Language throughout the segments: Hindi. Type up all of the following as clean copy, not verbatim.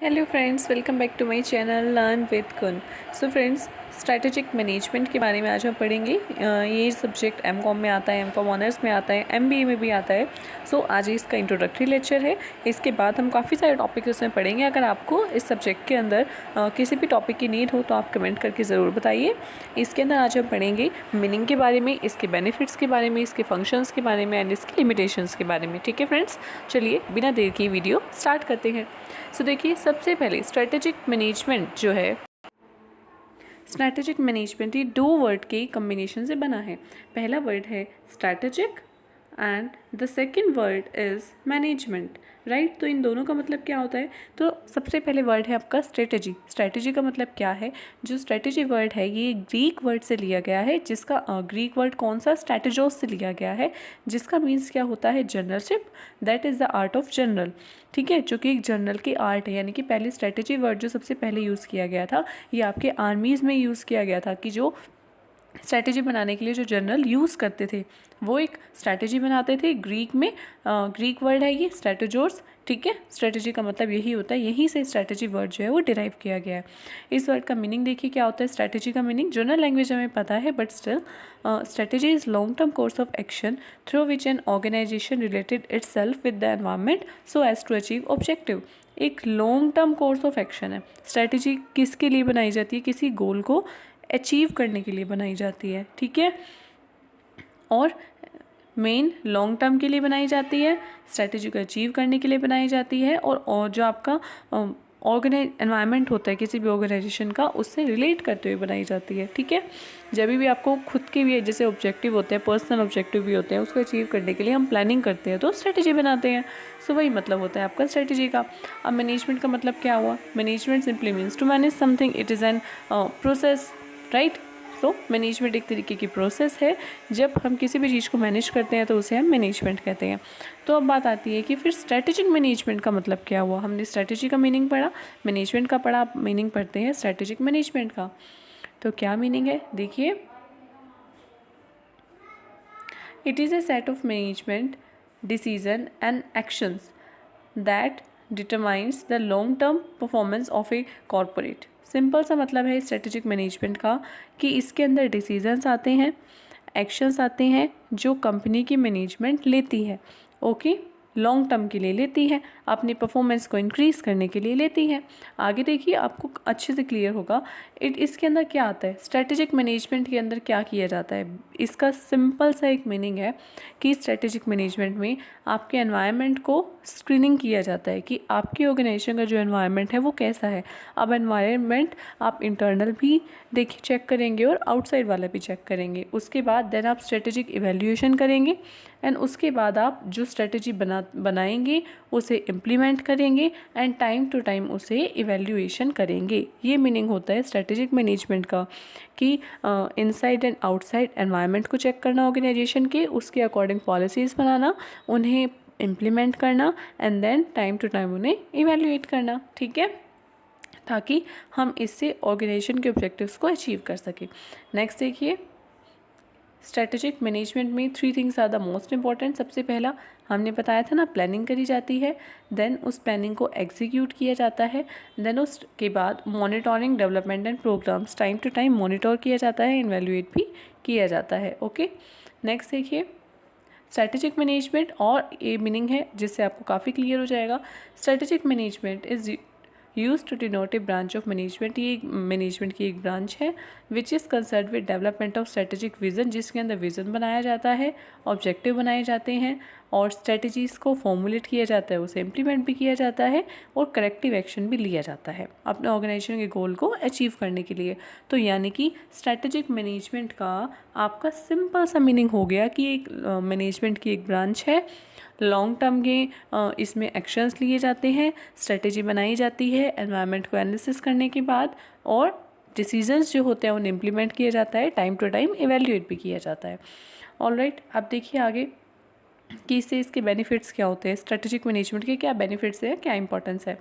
Hello friends, welcome back to my channel learn with कुन। सो फ्रेंड्स, स्ट्रैटेजिक मैनेजमेंट के बारे में आज हम पढ़ेंगे। ये सब्जेक्ट एमकॉम में आता है, एमकॉम ऑनर्स में आता है, एमबीए में भी आता है। सो आज इसका इंट्रोडक्टरी लेक्चर है। इसके बाद हम काफ़ी सारे टॉपिक इसमें पढ़ेंगे। अगर आपको इस सब्जेक्ट के अंदर किसी भी टॉपिक की नीड हो तो आप कमेंट करके ज़रूर बताइए। इसके अंदर आज हम पढ़ेंगे मीनिंग के बारे में, इसके बेनिफिट्स के बारे में, इसके फंक्शंस के बारे में एंड इसकी लिमिटेशंस के बारे में। ठीक है फ्रेंड्स, चलिए बिना देर की वीडियो स्टार्ट करते हैं। सो देखिए, सबसे पहले स्ट्रैटेजिक मैनेजमेंट जो है, स्ट्रैटेजिक मैनेजमेंट ये दो वर्ड के कम्बिनेशन से बना है। पहला वर्ड है strategic and the second word is management, right. तो इन दोनों का मतलब क्या होता है? तो सबसे पहले वर्ड है आपका स्ट्रेटेजी। स्ट्रेटेजी का मतलब क्या है? जो स्ट्रेटेजी वर्ड है ये ग्रीक वर्ड से लिया गया है, जिसका ग्रीक वर्ड कौन सा? स्ट्रैटेजोस से लिया गया है, जिसका मीन्स क्या होता है? Generalship. That is the art of general. ठीक है, जो कि एक जनरल की आर्ट है। यानी कि पहले स्ट्रेटेजी वर्ड जो सबसे पहले यूज़ किया गया था, ये आपके आर्मीज़ में यूज़ किया गया था कि जो स्ट्रैटेजी बनाने के लिए जो जनरल यूज़ करते थे वो एक स्ट्रैटेजी बनाते थे। ग्रीक में ग्रीक वर्ड है ये स्ट्रैटेजोर्स। ठीक है, स्ट्रैटेजी का मतलब यही होता है, यहीं से स्ट्रैटेजी वर्ड जो है वो डिराइव किया गया है। इस वर्ड का मीनिंग देखिए क्या होता है। स्ट्रैटेजी का मीनिंग जनरल लैंग्वेज हमें पता है, but still strategy is long term course of action through which an organisation related it self with the environment so as to achieve objective. एक long term course of action है। स्ट्रैटेजी किसके लिए बनाई जाती है? किसी गोल को अचीव करने के लिए बनाई जाती है। ठीक है, और मेन लॉन्ग टर्म के लिए बनाई जाती है, स्ट्रैटेजी को अचीव करने के लिए बनाई जाती है, और जो आपका एनवायरनमेंट होता है किसी भी ऑर्गेनाइजेशन का, उससे रिलेट करते हुए बनाई जाती है। ठीक है, जब भी आपको खुद के भी जैसे ऑब्जेक्टिव होते हैं, पर्सनल ऑब्जेक्टिव भी होते हैं, उसको अचीव करने के लिए हम प्लानिंग करते हैं तो स्ट्रैटेजी बनाते हैं। सो वही मतलब होता है आपका स्ट्रैटेजी का। अब मैनेजमेंट का मतलब क्या हुआ? Management simply means to manage something. It is an process, right. तो मैनेजमेंट एक तरीके की प्रोसेस है। जब हम किसी भी चीज़ को मैनेज करते हैं तो उसे हम मैनेजमेंट कहते हैं। तो अब बात आती है कि फिर स्ट्रैटेजिक मैनेजमेंट का मतलब क्या हुआ? हमने स्ट्रैटेजी का मीनिंग पढ़ा, मैनेजमेंट का पढ़ा, मीनिंग पढ़ते हैं स्ट्रैटेजिक मैनेजमेंट का। तो क्या मीनिंग है देखिए, it is a set of management decision and actions that determines the long term performance of A corporate. Simple सा मतलब है स्ट्रेटेजिक मैनेजमेंट का कि इसके अंदर डिसीजंस आते हैं, एक्शंस आते हैं जो कंपनी की मैनेजमेंट लेती है। ओके, लॉन्ग टर्म के लिए लेती है, अपनी परफॉर्मेंस को इंक्रीज़ करने के लिए लेती है। आगे देखिए, आपको अच्छे से क्लियर होगा इसके अंदर क्या आता है। स्ट्रेटेजिक मैनेजमेंट के अंदर क्या किया जाता है? इसका सिंपल सा एक मीनिंग है कि स्ट्रेटेजिक मैनेजमेंट में आपके एनवायरनमेंट को स्क्रीनिंग किया जाता है कि आपकी ऑर्गेनाइजेशन का जो एनवायरनमेंट है वो कैसा है। अब एनवायरनमेंट आप इंटरनल भी देखिए चेक करेंगे और आउटसाइड वाला भी चेक करेंगे। उसके बाद देन आप स्ट्रेटेजिक इवैल्यूएशन करेंगे एंड उसके बाद आप जो स्ट्रेटेजी बनाएंगे उसे इम्प्लीमेंट करेंगे एंड टाइम टू टाइम उसे इवैल्यूएशन करेंगे। ये मीनिंग होता है स्ट्रेटेजिक मैनेजमेंट का कि इनसाइड एंड आउटसाइड एनवायरनमेंट को चेक करना ऑर्गेनाइजेशन के, उसके अकॉर्डिंग पॉलिसीज़ बनाना, उन्हें इम्प्लीमेंट करना and then time to time उन्हें इवैल्यूएट करना। ठीक है, ताकि हम इससे ऑर्गेनाइजेशन के ऑब्जेक्टिव्स को अचीव कर सकें। नेक्स्ट देखिए, स्ट्रैटेजिक मैनेजमेंट में 3 things are the most important. सबसे पहला हमने बताया था ना, प्लानिंग करी जाती है, देन उस प्लानिंग को एग्जीक्यूट किया जाता है, देन उसके बाद monitoring, development and programmes time to time monitor किया जाता है, इवैल्यूएट भी किया जाता है। ओके, नेक्स्ट देखिए, स्ट्रैटेजिक मैनेजमेंट और ये मीनिंग है जिससे आपको काफ़ी क्लियर हो जाएगा। Strategic management is use to denote a branch of management. ये मैनेजमेंट की एक ब्रांच है which is concern with development of strategic vision, जिसके अंदर विजन बनाया जाता है, ऑब्जेक्टिव बनाए जाते हैं और स्ट्रेटजीज़ को फॉर्मुलेट किया जाता है, उसे इम्प्लीमेंट भी किया जाता है और करेक्टिव एक्शन भी लिया जाता है अपने ऑर्गेनाइजेशन के गोल को अचीव करने के लिए। तो यानी कि स्ट्रेटेजिक मैनेजमेंट का आपका सिंपल सा मीनिंग हो गया कि एक मैनेजमेंट की एक ब्रांच है, लॉन्ग टर्म के इसमें एक्शंस लिए जाते हैं, स्ट्रेटेजी बनाई जाती है एनवायरनमेंट को एनालिसिस करने के बाद, और डिसीजंस जो होते हैं उन्हें इम्प्लीमेंट किया जाता है, टाइम टू टाइम इवैल्यूएट भी किया जाता है। ऑलराइट, अब देखिए आगे, कि इससे इसके बेनिफिट्स क्या होते हैं, स्ट्रेटेजिक मैनेजमेंट के क्या बेनिफिट्स हैं, क्या इंपॉर्टेंस है।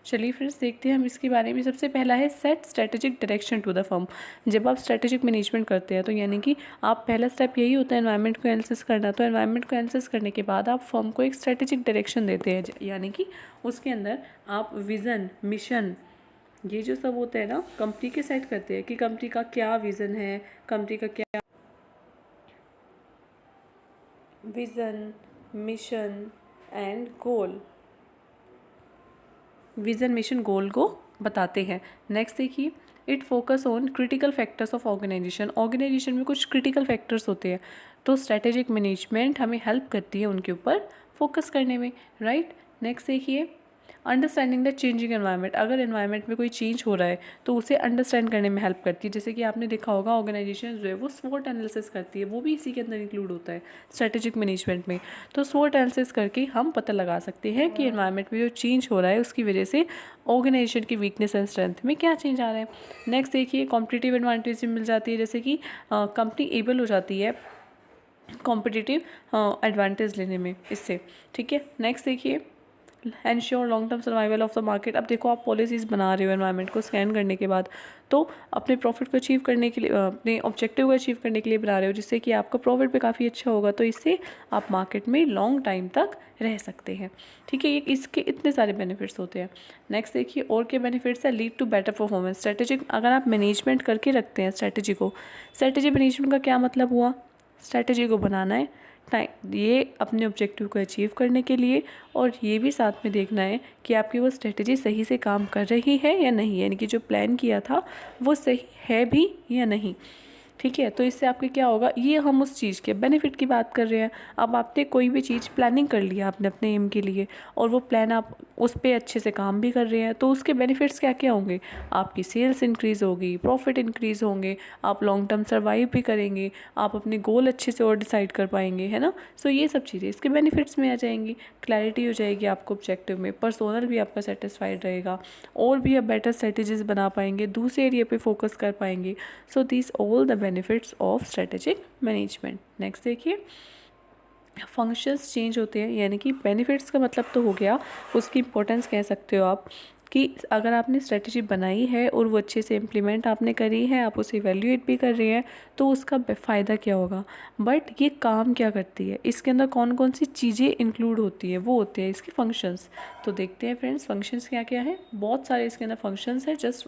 चलिए फ्रेंड्स देखते हैं हम इसके बारे में। सबसे पहला है set strategic direction to the firm. जब आप स्ट्रेटेजिक मैनेजमेंट करते हैं तो यानी कि आप पहला स्टेप यही होता है एनवायरनमेंट को एनालिसिस करना। तो एनवायरनमेंट को एनालिसिस करने के बाद आप फर्म को एक स्ट्रेटेजिक डायरेक्शन देते हैं, यानी कि उसके अंदर आप विज़न, मिशन, ये जो सब होते हैं ना कंपनी के सेट करते हैं कि कंपनी का क्या विज़न है, कंपनी का क्या vision, mission and goal, vision mission goal को बताते हैं। नेक्स्ट देखिए, it focus on critical factors of organisation. Organisation में कुछ क्रिटिकल फैक्टर्स होते हैं, तो स्ट्रेटेजिक मैनेजमेंट हमें हेल्प करती है उनके ऊपर फोकस करने में, राइट। नेक्स्ट देखिए, अंडरस्टैंडिंग द चेंजिंग एनवायरनमेंट। अगर एनवायरनमेंट में कोई चेंज हो रहा है तो उसे अंडरस्टैंड करने में हेल्प करती है। जैसे कि आपने देखा होगा ऑर्गेनाइजेशन जो है वो स्वॉट एनालिसिस करती है, वो भी इसी के अंदर इंक्लूड होता है स्ट्रेटेजिक मैनेजमेंट में। तो स्वॉट एनालिसिस करके हम पता लगा सकते हैं कि एनवायरनमेंट में जो चेंज हो रहा है उसकी वजह से ऑर्गेनाइजेशन की वीकनेस एंड स्ट्रेंथ में क्या चेंज आ रहा है। नेक्स्ट देखिए, कॉम्पिटिटिव एडवांटेज मिल जाती है, जैसे कि कंपनी एबल हो जाती है कॉम्पिटिटिव एडवांटेज लेने में इससे, ठीक है। नेक्स्ट देखिए, ensure long term survival of the market. अब देखो आप पॉलिसीज़ बना रहे हो एनवायरनमेंट को स्कैन करने के बाद, तो अपने प्रॉफिट को अचीव करने के लिए, अपने ऑब्जेक्टिव को अचीव करने के लिए बना रहे हो, जिससे कि आपका प्रॉफिट भी काफ़ी अच्छा होगा, तो इससे आप मार्केट में लॉन्ग टाइम तक रह सकते हैं, ठीक है। ये इसके इतने सारे बेनिफिट्स होते हैं। नेक्स्ट देखिए, और क्या बेनिफिट्स है, lead to better performance. Strategic अगर आप मैनेजमेंट करके रखते हैं स्ट्रेटेजी को, स्ट्रेटेजी मैनेजमेंट का क्या मतलब हुआ, स्ट्रेटेजी को बनाना है टाइम, ये अपने ऑब्जेक्टिव को अचीव करने के लिए, और ये भी साथ में देखना है कि आपकी वो स्ट्रेटजी सही से काम कर रही है या नहीं, यानी कि जो प्लान किया था वो सही है भी या नहीं, ठीक है। तो इससे आपके क्या होगा, ये हम उस चीज़ के बेनिफिट की बात कर रहे हैं। अब आपने कोई भी चीज़ प्लानिंग कर लिया आपने अपने एम के लिए, और वो प्लान आप उस पर अच्छे से काम भी कर रहे हैं, तो उसके बेनिफिट्स क्या क्या होंगे, आपकी सेल्स इंक्रीज़ होगी, प्रॉफिट इंक्रीज़ होंगे, आप लॉन्ग टर्म सर्वाइव भी करेंगे, आप अपने गोल अच्छे से और डिसाइड कर पाएंगे, है ना। सो ये सब चीज़ें इसके बेनिफिट्स में आ जाएंगी। क्लैरिटी हो जाएगी आपको ऑब्जेक्टिव में, पर्सोनल भी आपका सेटिस्फाइड रहेगा, और भी आप बेटर स्ट्रेटेजीज बना पाएंगे, दूसरे एरिया पे फोकस कर पाएंगे। So this all the benefits of strategic management. Next देखिए, फंक्शंस चेंज होते हैं, यानी कि बेनिफिट्स का मतलब तो हो गया, उसकी इंपॉर्टेंस कह सकते हो आप कि अगर आपने स्ट्रेटजी बनाई है और वो अच्छे से इम्प्लीमेंट आपने करी है, आप उसे इवैल्यूएट भी कर रहे हैं, तो उसका फ़ायदा क्या होगा। बट ये काम क्या करती है, इसके अंदर कौन कौन सी चीज़ें इंक्लूड होती है, वो होते हैं इसके फंक्शंस। तो देखते हैं फ्रेंड्स फंक्शंस क्या क्या है, बहुत सारे इसके अंदर फंक्शंस है। जस्ट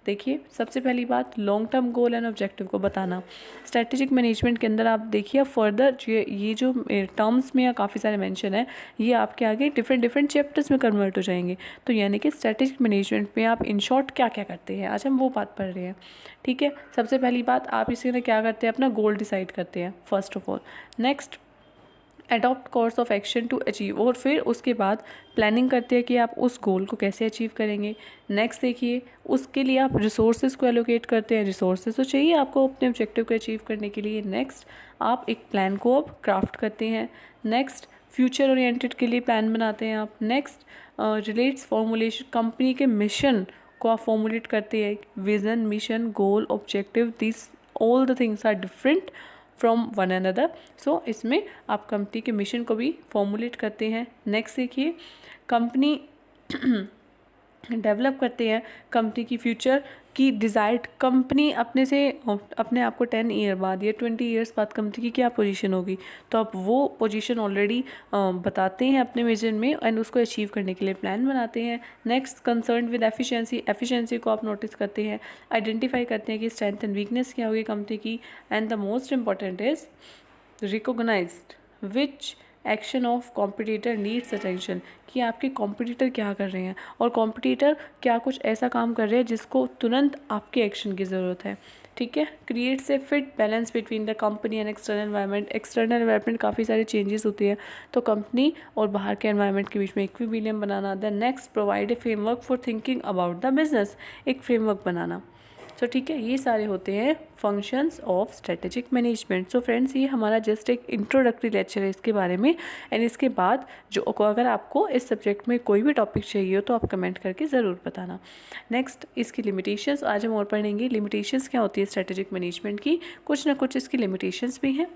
देखिए, सबसे पहली बात, long term goal and objective को बताना। स्ट्रेटेजिक मैनेजमेंट के अंदर आप देखिए फर्दर ये जो टर्म्स में या काफ़ी सारे मेंशन है, ये आपके आगे डिफरेंट डिफरेंट चैप्टर्स में कन्वर्ट हो जाएंगे। तो यानी कि स्ट्रेटेजिक मैनेजमेंट में आप इन शॉर्ट क्या क्या करते हैं, आज हम वो बात पढ़ रहे हैं, ठीक है। सबसे पहली बात, आप इसके अंदर क्या करते हैं, अपना गोल डिसाइड करते हैं first of all. Next, adopt course of action to achieve, और फिर उसके बाद प्लानिंग करते हैं कि आप उस गोल को कैसे अचीव करेंगे। नेक्स्ट देखिए, उसके लिए आप रिसोर्सेज को एलोकेट करते हैं, रिसोर्सेज तो चाहिए आपको अपने ऑब्जेक्टिव को अचीव करने के लिए। नेक्स्ट, आप एक प्लान को अब क्राफ्ट करते हैं। नेक्स्ट, फ्यूचर ओरिएंटेड के लिए प्लान बनाते हैं आप। नेक्स्ट, रिलेट्स फॉर्मुलेशन, कंपनी के मिशन को आप फॉर्मुलेट करते हैं, vision, mission, goal, objective, this all the things are different from one another. So इसमें आप कंपनी के मिशन को भी फॉर्मुलेट करते हैं। नेक्स्ट देखिए, कंपनी डेवलप करते हैं कंपनी की फ्यूचर की डिज़ायर्ड, कंपनी अपने आप को 10 ईयर बाद या 20 ईयर्स बाद कंपनी की क्या पोजीशन होगी, तो आप वो पोजीशन ऑलरेडी बताते हैं अपने विजन में, एंड उसको अचीव करने के लिए प्लान बनाते हैं। Next, concern with efficiency, efficiency को आप नोटिस करते हैं, आइडेंटिफाई करते हैं कि स्ट्रेंथ एंड वीकनेस क्या होगी कंपनी की। And the most important is recognised which action of competitor needs attention, कि आपके कॉम्पिटिटर क्या कर रहे हैं और कॉम्पिटिटर क्या कुछ ऐसा काम कर रहे हैं जिसको तुरंत आपके एक्शन की ज़रूरत है, ठीक है। Creates a fit balance between the company and external environment. External environment काफ़ी सारे चेंजेस होती है, तो कंपनी और बाहर के एनवायरनमेंट के बीच में equilibrium banana. The next, provide a framework for thinking about the business, एक फ्रेमवर्क बनाना। सो ठीक है, ये सारे होते हैं functions of strategic management. So friends, ये हमारा जस्ट एक इंट्रोडक्टरी लेक्चर है इसके बारे में, एंड इसके बाद जो अगर आपको इस सब्जेक्ट में कोई भी टॉपिक चाहिए हो तो आप कमेंट करके ज़रूर बताना। नेक्स्ट, इसकी लिमिटेशंस आज हम और पढ़ेंगे। लिमिटेशंस क्या होती है स्ट्रेटेजिक मैनेजमेंट की, कुछ ना कुछ इसकी लिमिटेशंस भी हैं।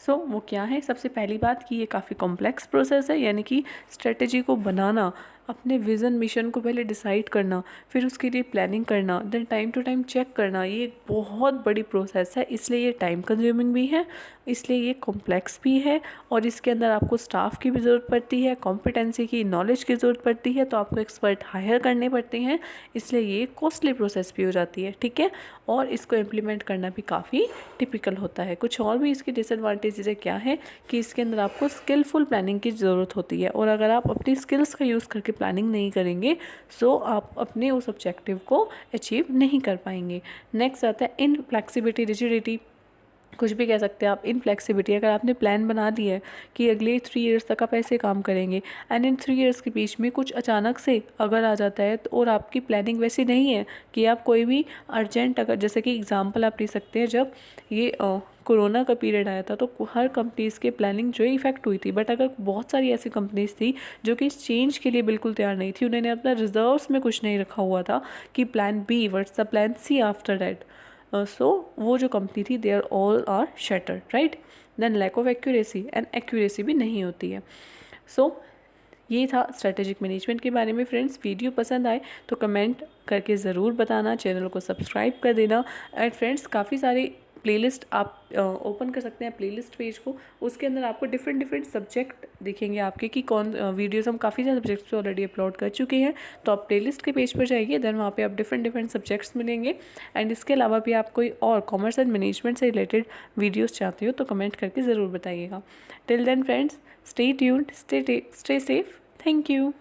सो वो क्या है, सबसे पहली बात कि ये काफ़ी कॉम्प्लेक्स प्रोसेस है, यानी कि स्ट्रेटजी को बनाना, अपने विज़न मिशन को पहले डिसाइड करना, फिर उसके लिए प्लानिंग करना, then time to time check करना, ये एक बहुत बड़ी प्रोसेस है। इसलिए ये टाइम कंज्यूमिंग भी है, इसलिए ये कॉम्प्लेक्स भी है, और इसके अंदर आपको स्टाफ की भी ज़रूरत पड़ती है, कॉम्पिटेंसी की, नॉलेज की ज़रूरत पड़ती है, तो आपको एक्सपर्ट हायर करने पड़ते हैं, इसलिए ये कॉस्टली प्रोसेस भी हो जाती है, ठीक है। और इसको इम्प्लीमेंट करना भी काफ़ी टिपिकल होता है। कुछ और भी इसकी डिसएडवांटेजेस क्या है कि इसके अंदर आपको स्किलफुल प्लानिंग की ज़रूरत होती है, और अगर आप अपनी स्किल्स का यूज़ करके प्लानिंग नहीं करेंगे सो आप अपने उस ऑब्जेक्टिव को अचीव नहीं कर पाएंगे। नेक्स्ट आता है इनफ्लेक्सिबिलिटी, रिजिडिटी, कुछ भी कह सकते हैं आप। इनफ्लेक्सिबिलिटी, अगर आपने प्लान बना दिया है कि अगले 3 इयर्स तक आप ऐसे काम करेंगे, एंड इन 3 इयर्स के बीच में कुछ अचानक से अगर आ जाता है तो, और आपकी प्लानिंग वैसी नहीं है कि आप कोई भी अर्जेंट, अगर जैसे कि एग्जांपल आप ले सकते हैं, जब ये कोरोना का पीरियड आया था तो हर कंपनीज़ के प्लानिंग जो इफेक्ट हुई थी, बट अगर बहुत सारी ऐसी कंपनीज थी जो कि इस चेंज के लिए बिल्कुल तैयार नहीं थी, उन्होंने अपना रिजर्व्स में कुछ नहीं रखा हुआ था कि plan B, what's the plan C after that, so वो जो कंपनी थी they are all are shuttered, right. Then lack of accuracy, and accuracy भी नहीं होती है। सो ये था स्ट्रेटेजिक मैनेजमेंट के बारे में। फ्रेंड्स, वीडियो पसंद आए तो कमेंट करके ज़रूर बताना, चैनल को सब्सक्राइब कर देना। एंड फ्रेंड्स, काफ़ी सारे प्लेलिस्ट आप ओपन कर सकते हैं प्लेलिस्ट पेज को, उसके अंदर आपको डिफरेंट डिफरेंट सब्जेक्ट दिखेंगे आपके कि कौन वीडियोस हम काफ़ी सारे सब्जेक्ट्स पे ऑलरेडी अपलोड कर चुके हैं। तो आप प्लेलिस्ट के पेज पर जाइए, देन वहाँ पे आप डिफरेंट डिफरेंट सब्जेक्ट्स मिलेंगे। एंड इसके अलावा भी आप कोई और कॉमर्स एंड मैनेजमेंट से रिलेटेड वीडियोज़ चाहते हो तो कमेंट करके ज़रूर बताइएगा। Till then friends, stay tuned, stay safe, thank you.